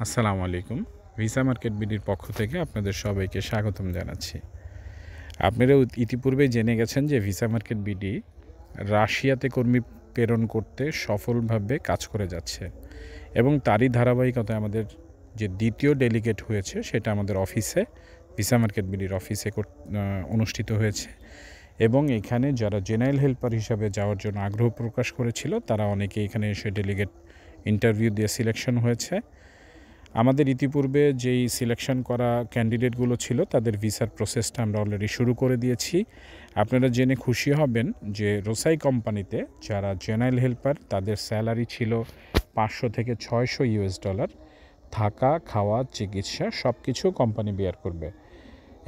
আসসালামু আলাইকুম। Visa market বিডির পক্ষ থেকে আপনাদের সবাইকে স্বাগতম জানাচ্ছি। আপনারা ইতিপূর্বেই জেনে গেছেন যে ভিসা মার্কেট বিডি রাশিয়াতে কর্মী প্রেরণ করতে সফলভাবে কাজ করে যাচ্ছে এবং তারই ধারাবাহিকতায় আমাদের যে দ্বিতীয় ডেলিগেট হয়েছে সেটা আমাদের অফিসে ভিসা মার্কেট বিডির অফিসে অনুষ্ঠিত হয়েছে এবং এখানে যারা জেনারেল হেল্পার হিসাবে যাওয়ার জন্য আগ্রহ প্রকাশ করেছিল তারা অনেকে এখানে এসে ডেলিগেট ইন্টারভিউ দিয়ে সিলেকশন হয়েছে। আমাদের ইতিপূর্বে যেই সিলেকশন করা ক্যান্ডিডেটগুলো ছিল তাদের ভিসার প্রসেসটা আমরা অলরেডি শুরু করে দিয়েছি। আপনারা জেনে খুশি হবেন যে রোসাই কোম্পানিতে যারা জেনারেল হেল্পার তাদের স্যালারি ছিল $500 থেকে $600, থাকা খাওয়া চিকিৎসা সব কিছু কোম্পানি বেয়ার করবে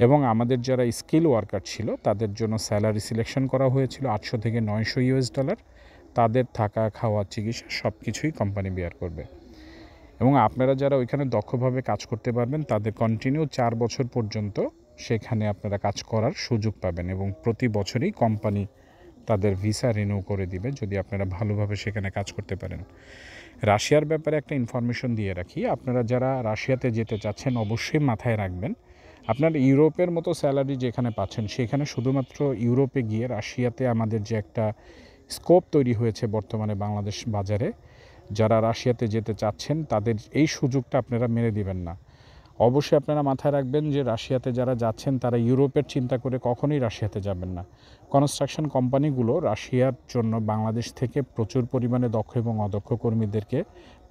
এবং আমাদের যারা স্কিল ওয়ার্কার ছিল তাদের জন্য স্যালারি সিলেকশন করা হয়েছিল $800 থেকে $900, তাদের থাকা খাওয়া চিকিৎসা সব কিছুই কোম্পানি বেয়ার করবে এবং আপনারা যারা ওইখানে দক্ষভাবে কাজ করতে পারবেন তাদের কন্টিনিউ 4 বছর পর্যন্ত সেখানে আপনারা কাজ করার সুযোগ পাবেন এবং প্রতি বছরই কোম্পানি তাদের ভিসা রিনিউ করে দিবে যদি আপনারা ভালোভাবে সেখানে কাজ করতে পারেন। রাশিয়ার ব্যাপারে একটা ইনফরমেশন দিয়ে রাখি, আপনারা যারা রাশিয়াতে যেতে চাচ্ছেন অবশ্যই মাথায় রাখবেন আপনার ইউরোপের মতো স্যালারি যেখানে পাচ্ছেন সেখানে শুধুমাত্র ইউরোপে গিয়ে রাশিয়াতে আমাদের যে একটা স্কোপ তৈরি হয়েছে বর্তমানে বাংলাদেশ বাজারে, যারা রাশিয়াতে যেতে চাচ্ছেন তাদের এই সুযোগটা আপনারা মেরে দিবেন না। অবশ্যই আপনারা মাথায় রাখবেন যে রাশিয়াতে যারা যাচ্ছেন তারা ইউরোপের চিন্তা করে কখনোই রাশিয়াতে যাবেন না। কনস্ট্রাকশন কোম্পানিগুলো রাশিয়ার জন্য বাংলাদেশ থেকে প্রচুর পরিমাণে দক্ষ এবং অদক্ষ কর্মীদেরকে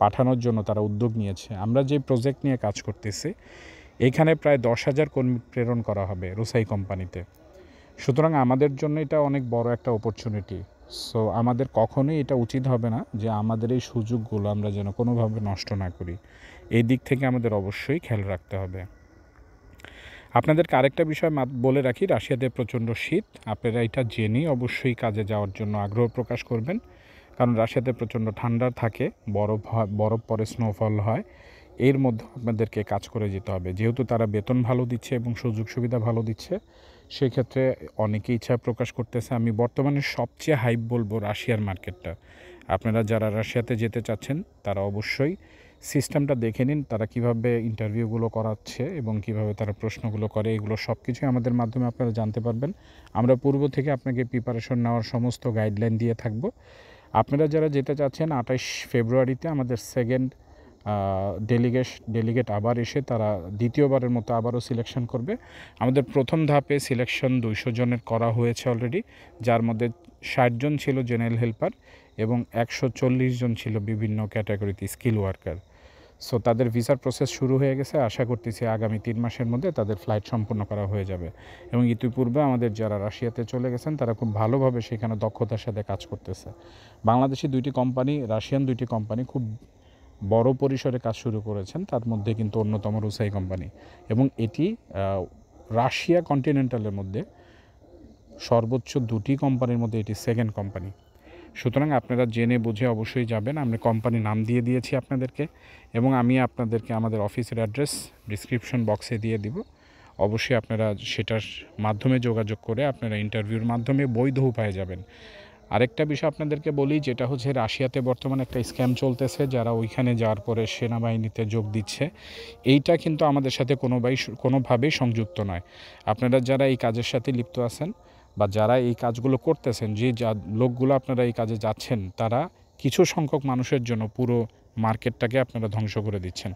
পাঠানোর জন্য তারা উদ্যোগ নিয়েছে। আমরা যে প্রজেক্ট নিয়ে কাজ করতেছি এখানে প্রায় 10,000 কর্মী প্রেরণ করা হবে রোসাই কোম্পানিতে। সুতরাং আমাদের জন্য এটা অনেক বড় একটা অপরচুনিটি। সো আমাদের কখনোই এটা উচিত হবে না যে আমাদের এই সুযোগগুলো আমরা যেন কোনোভাবে নষ্ট না করি। এই দিক থেকে আমাদের অবশ্যই খেয়াল রাখতে হবে। আপনাদেরকে আরেকটা বিষয় বলে রাখি, রাশিয়াতে প্রচণ্ড শীত। আপনারা এটা জেনেই অবশ্যই কাজে যাওয়ার জন্য আগ্রহ প্রকাশ করবেন, কারণ রাশিয়াতে প্রচণ্ড ঠান্ডা থাকে, বরফ পরে স্নোফল হয়। এর মধ্যে আপনাদেরকে কাজ করে যেতে হবে। যেহেতু তারা বেতন ভালো দিচ্ছে এবং সুযোগ সুবিধা ভালো দিচ্ছে, সেক্ষেত্রে অনেকে ইচ্ছা প্রকাশ করতেছে। আমি বর্তমানে সবচেয়ে হাইপ বলবো রাশিয়ার মার্কেটটা। আপনারা যারা রাশিয়াতে যেতে চাচ্ছেন তারা অবশ্যই সিস্টেমটা দেখে নিন, তারা কিভাবে ইন্টারভিউগুলো করাচ্ছে এবং কিভাবে তারা প্রশ্নগুলো করে, এগুলো সব কিছুই আমাদের মাধ্যমে আপনারা জানতে পারবেন। আমরা পূর্ব থেকে আপনাকে প্রিপারেশন নেওয়ার সমস্ত গাইডলাইন দিয়ে থাকব। আপনারা যারা যেতে চাচ্ছেন 28 ফেব্রুয়ারিতে আমাদের সেকেন্ড ডেলিগেট আবার এসে তারা দ্বিতীয়বারের মতো আবারও সিলেকশন করবে। আমাদের প্রথম ধাপে সিলেকশন 200 জনের করা হয়েছে অলরেডি, যার মধ্যে 60 জন ছিল জেনারেল হেল্পার এবং 140 জন ছিল বিভিন্ন ক্যাটাগরিতে স্কিল ওয়ার্কার। সো তাদের ভিসার প্রসেস শুরু হয়ে গেছে। আশা করতেছি আগামী 3 মাসের মধ্যে তাদের ফ্লাইট সম্পূর্ণ করা হয়ে যাবে এবং ইতিপূর্বে আমাদের যারা রাশিয়াতে চলে গেছেন তারা খুব ভালোভাবে সেখানে দক্ষতার সাথে কাজ করতেছে। বাংলাদেশি 2টি কোম্পানি, রাশিয়ান 2টি কোম্পানি খুব বড় পরিসরে কাজ শুরু করেছেন, তার মধ্যে কিন্তু অন্যতম রোসাই কোম্পানি এবং এটি রাশিয়া কন্টিনেন্টালের মধ্যে সর্বোচ্চ 2টি কোম্পানির মধ্যে এটি সেকেন্ড কোম্পানি। সুতরাং আপনারা জেনে বুঝে অবশ্যই যাবেন। আমরা কোম্পানির নাম দিয়ে দিয়েছি আপনাদেরকে এবং আমি আপনাদেরকে আমাদের অফিসের অ্যাড্রেস ডিসক্রিপশন বক্সে দিয়ে দিব। অবশ্যই আপনারা সেটার মাধ্যমে যোগাযোগ করে আপনারা ইন্টারভিউর মাধ্যমে বৈধ উপায়ে যাবেন। আরেকটা বিষয় আপনাদেরকে বলি, যেটা হচ্ছে রাশিয়াতে বর্তমানে একটা স্ক্যাম চলতেছে, যারা ওইখানে যাওয়ার পরে সেনাবাহিনীতে যোগ দিচ্ছে। এইটা কিন্তু আমাদের সাথে কোনোভাবেই সংযুক্ত নয়। আপনারা যারা এই কাজের সাথে লিপ্ত আছেন বা যারা এই কাজগুলো করতেছেন, যে লোকগুলো আপনারা এই কাজে যাচ্ছেন, তারা কিছু সংখ্যক মানুষের জন্য পুরো মার্কেটটাকে আপনারা ধ্বংস করে দিচ্ছেন।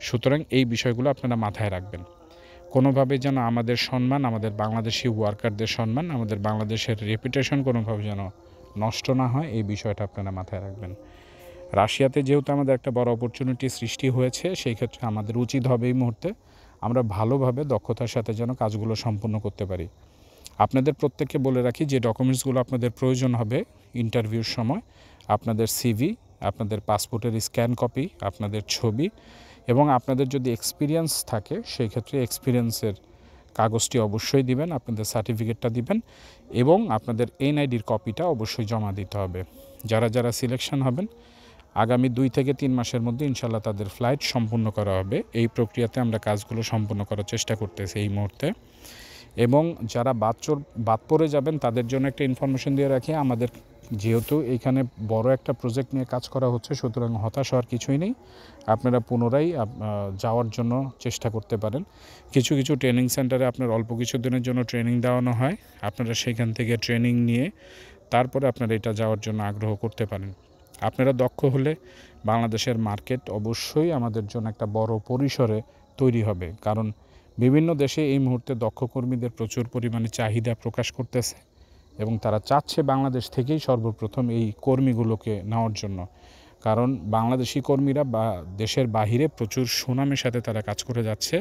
সুতরাং এই বিষয়গুলো আপনারা মাথায় রাখবেন। কোনোভাবে যেন আমাদের সম্মান, আমাদের বাংলাদেশি ওয়ার্কারদের সম্মান, আমাদের বাংলাদেশের রেপুটেশন কোনোভাবে যেন নষ্ট না হয়, এই বিষয়টা আপনারা মাথায় রাখবেন। রাশিয়াতে যেহেতু আমাদের একটা বড় অপরচুনিটি সৃষ্টি হয়েছে, সেই ক্ষেত্রে আমাদের উচিত হবে এই মুহূর্তে আমরা ভালোভাবে দক্ষতার সাথে যেন কাজগুলো সম্পূর্ণ করতে পারি। আপনাদের প্রত্যেককে বলে রাখি যে ডকুমেন্টসগুলো আপনাদের প্রয়োজন হবে ইন্টারভিউর সময়: আপনাদের সিভি, আপনাদের পাসপোর্টের স্ক্যান কপি, আপনাদের ছবি এবং আপনাদের যদি এক্সপিরিয়েন্স থাকে সেই ক্ষেত্রে এক্সপিরিয়েন্সের কাগজটি অবশ্যই দিবেন, আপনাদের সার্টিফিকেটটা দিবেন এবং আপনাদের এনআইডির কপিটা অবশ্যই জমা দিতে হবে। যারা যারা সিলেকশন হবেন আগামী 2 থেকে 3 মাসের মধ্যে ইনশাল্লাহ তাদের ফ্লাইট সম্পূর্ণ করা হবে। এই প্রক্রিয়াতে আমরা কাজগুলো সম্পূর্ণ করার চেষ্টা করতেছি এই মুহূর্তে। এবং যারা বাদ পড়ে যাবেন তাদের জন্য একটা ইনফরমেশন দিয়ে রাখি, আমাদের যেহেতু এখানে বড় একটা প্রজেক্ট নিয়ে কাজ করা হচ্ছে, সুতরাং হতাশ হওয়ার কিছুই নেই। আপনারা পুনরায় যাওয়ার জন্য চেষ্টা করতে পারেন। কিছু কিছু ট্রেনিং সেন্টারে আপনার অল্প কিছু দিনের জন্য ট্রেনিং দেওয়ানো হয়, আপনারা সেখান থেকে ট্রেনিং নিয়ে তারপরে আপনারা এটা যাওয়ার জন্য আগ্রহ করতে পারেন। আপনারা দক্ষ হলে বাংলাদেশের মার্কেট অবশ্যই আমাদের জন্য একটা বড় পরিসরে তৈরি হবে, কারণ বিভিন্ন দেশে এই মুহূর্তে দক্ষ কর্মীদের প্রচুর পরিমাণে চাহিদা প্রকাশ করতেছে এবং তারা চাচ্ছে বাংলাদেশ থেকেই সর্বপ্রথম এই কর্মীগুলোকে নেওয়ার জন্য, কারণ বাংলাদেশি কর্মীরা বা দেশের বাহিরে প্রচুর সুনামের সাথে তারা কাজ করে যাচ্ছে।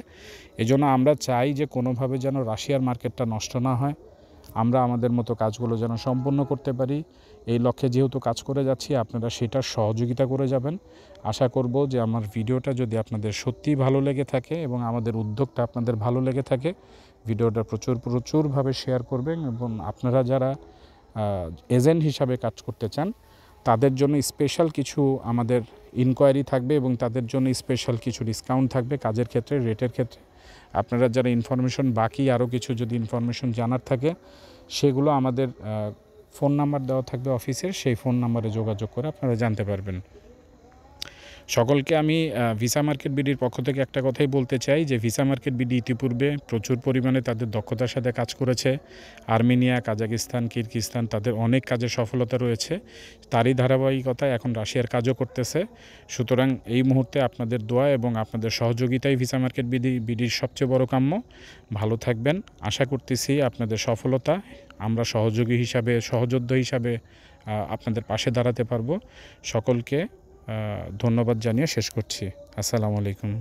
এজন্য আমরা চাই যে কোনোভাবে যেন রাশিয়ার মার্কেটটা নষ্ট না হয়, আমরা আমাদের মতো কাজগুলো যেন সম্পন্ন করতে পারি। এই লক্ষ্যে যেহেতু কাজ করে যাচ্ছি, আপনারা সেটার সহযোগিতা করে যাবেন। আশা করব যে আমার ভিডিওটা যদি আপনাদের সত্যিই ভালো লেগে থাকে এবং আমাদের উদ্যোগটা আপনাদের ভালো লেগে থাকে, ভিডিওটা প্রচুরভাবে শেয়ার করবেন এবং আপনারা যারা এজেন্ট হিসাবে কাজ করতে চান তাদের জন্য স্পেশাল কিছু আমাদের ইনকোয়ারি থাকবে এবং তাদের জন্য স্পেশাল কিছু ডিসকাউন্ট থাকবে কাজের ক্ষেত্রে, রেটের ক্ষেত্রে। আপনারা যারা ইনফরমেশন বাকি আরও কিছু যদি ইনফরমেশন জানার থাকে, সেগুলো আমাদের ফোন নাম্বার দেওয়া থাকবে অফিসের, সেই ফোন নাম্বারে যোগাযোগ করে আপনারা জানতে পারবেন। সকলকে আমি ভিসা মার্কেট বিডির পক্ষ থেকে একটা কথাই বলতে চাই যে ভিসা মার্কেট বিডি ইতিপূর্বে প্রচুর পরিমাণে তাদের দক্ষতার সাথে কাজ করেছে। আর্মেনিয়া, কাজাকিস্তান, কিরগিজস্তান, তাদের অনেক কাজে সফলতা রয়েছে। তারই ধারাবাহিকতায় এখন রাশিয়ার কাজও করতেছে। সুতরাং এই মুহূর্তে আপনাদের দোয়া এবং আপনাদের সহযোগিতাই ভিসা মার্কেট বিডির সবচেয়ে বড় কাম্য। ভালো থাকবেন, আশা করতেছি আপনাদের সফলতা আমরা সহযোগী হিসাবে, সহযোদ্ধা হিসাবে আপনাদের পাশে দাঁড়াতে পারবো। সকলকে ধন্যবাদ জানিয়ে শেষ করছি। আসসালামু আলাইকুম।